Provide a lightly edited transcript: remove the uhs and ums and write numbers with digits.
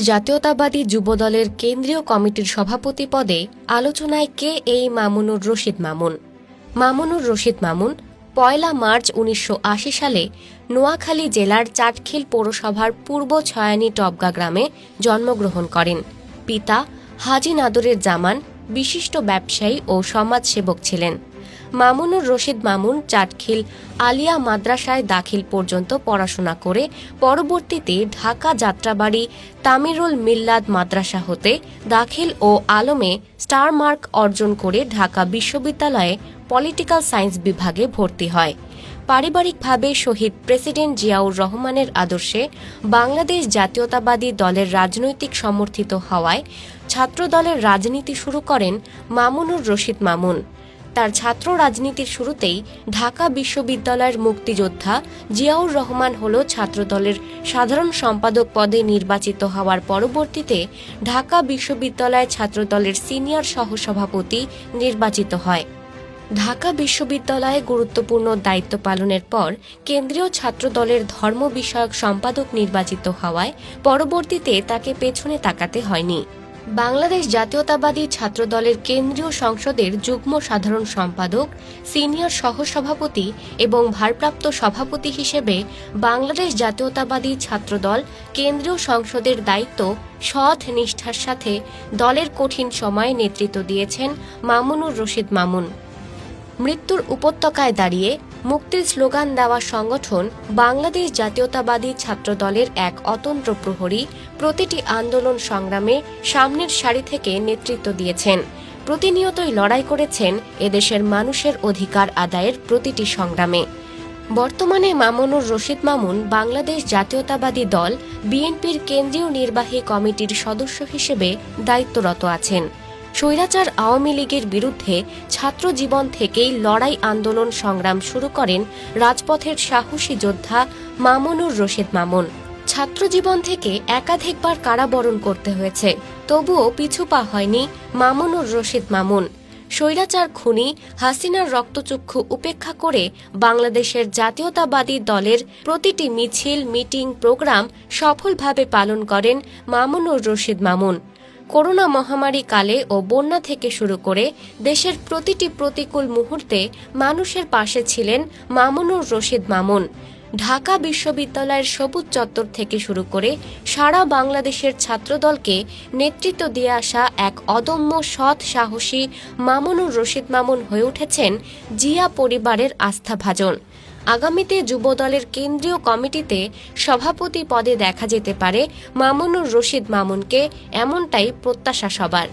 জাতীয়তাবাদী যুবদলের কেন্দ্রীয় কমিটির সভাপতি পদে আলোচনায় কে এই মামুনুর রশিদ মামুন। মামুনুর রশিদ মামুন ১ মার্চ ১৯৮০ সালে নোয়াখালী জেলার চাটখিল পৌরসভার পূর্ব ছয়ানী টবগা গ্রামে জন্মগ্রহণ করেন। পিতা হাজী নাদরের জামান বিশিষ্ট ব্যবসায়ী ও সমাজসেবক ছিলেন। মামুনুর রশিদ মামুন চাটখিল আলিয়া মাদ্রাসায় দাখিল পর্যন্ত পড়াশোনা করে পরবর্তীতে ঢাকা যাত্রাবাড়ি তামিরুল মিল্লাত মাদ্রাসা হতে দাখিল ও আলমে স্টার মার্ক অর্জন করে ঢাকা বিশ্ববিদ্যালয়ে পলিটিক্যাল সায়েন্স বিভাগে ভর্তি হয়। পারিবারিকভাবে শহীদ প্রেসিডেন্ট জিয়াউর রহমানের আদর্শে বাংলাদেশ জাতীয়তাবাদী দলের রাজনৈতিক সমর্থিত হওয়ায় ছাত্রদলের রাজনীতি শুরু করেন মামুনুর রশিদ মামুন। তার ছাত্র রাজনীতির শুরুতেই ঢাকা বিশ্ববিদ্যালয়ের মুক্তিযোদ্ধা জিয়াউর রহমান হল ছাত্রদলের সাধারণ সম্পাদক পদে নির্বাচিত হওয়ার পরবর্তীতে ঢাকা বিশ্ববিদ্যালয় ছাত্রদলের সিনিয়র সহসভাপতি নির্বাচিত হয়। ঢাকা বিশ্ববিদ্যালয়ে গুরুত্বপূর্ণ দায়িত্ব পালনের পর কেন্দ্রীয় ছাত্রদলের ধর্ম বিষয়ক সম্পাদক নির্বাচিত হওয়ায় পরবর্তীতে তাকে পেছনে তাকাতে হয়নি। বাংলাদেশ জাতীয়তাবাদী ছাত্রদলের কেন্দ্রীয় সংসদের যুগ্ম সাধারণ সম্পাদক, সিনিয়র সহসভাপতি এবং ভারপ্রাপ্ত সভাপতি হিসেবে বাংলাদেশ জাতীয়তাবাদী ছাত্রদল কেন্দ্রীয় সংসদের দায়িত্ব সৎ নিষ্ঠার সাথে দলের কঠিন সময়ে নেতৃত্ব দিয়েছেন মামুনুর রশিদ মামুন। মৃত্যুর উপত্যকায় দাঁড়িয়ে মুক্তির স্লোগান দেওয়া সংগঠন বাংলাদেশ জাতীয়তাবাদী ছাত্রদলের এক অতন্ত্র প্রহরী প্রতিটি আন্দোলন সংগ্রামে সামনের সারি থেকে নেতৃত্ব দিয়েছেন। প্রতিনিয়তই লড়াই করেছেন এদেশের মানুষের অধিকার আদায়ের প্রতিটি সংগ্রামে। বর্তমানে মামুনুর রশিদ মামুন বাংলাদেশ জাতীয়তাবাদী দল বিএনপির কেন্দ্রীয় নির্বাহী কমিটির সদস্য হিসেবে দায়িত্বরত আছেন। স্বৈরাচার আওয়ামী লীগের বিরুদ্ধে ছাত্র জীবন থেকেই লড়াই আন্দোলন সংগ্রাম শুরু করেন রাজপথের সাহসী যোদ্ধা মামুনুর রশিদ মামুন। ছাত্র জীবন থেকে একাধিকবার কারাবরণ করতে হয়েছে, তবুও পিছু পা হয়নি মামুনুর রশিদ মামুন। স্বৈরাচার খুনি হাসিনার রক্তচক্ষু উপেক্ষা করে বাংলাদেশের জাতীয়তাবাদী দলের প্রতিটি মিছিল, মিটিং, প্রোগ্রাম সফলভাবে পালন করেন মামুনুর রশিদ মামুন। করোনা মহামারী কালে ও বন্যা থেকে শুরু করে দেশের প্রতিটি প্রতিকূল মুহূর্তে মানুষের পাশে ছিলেন মামুনুর রশিদ মামুন। ঢাকা বিশ্ববিদ্যালয়ের সবুজ চত্বর থেকে শুরু করে সারা বাংলাদেশের ছাত্রদলকে নেতৃত্ব দিয়ে আসা এক অদম্য সৎ সাহসী মামুনুর রশিদ মামুন হয়ে উঠেছেন জিয়া পরিবারের আস্থাভাজন। আগামীতে যুবদলের কেন্দ্রীয় কমিটিতে সভাপতি পদে দেখা যেতে পারে মামুনুর রশিদ মামুনকে, এমনটাই প্রত্যাশা সবার।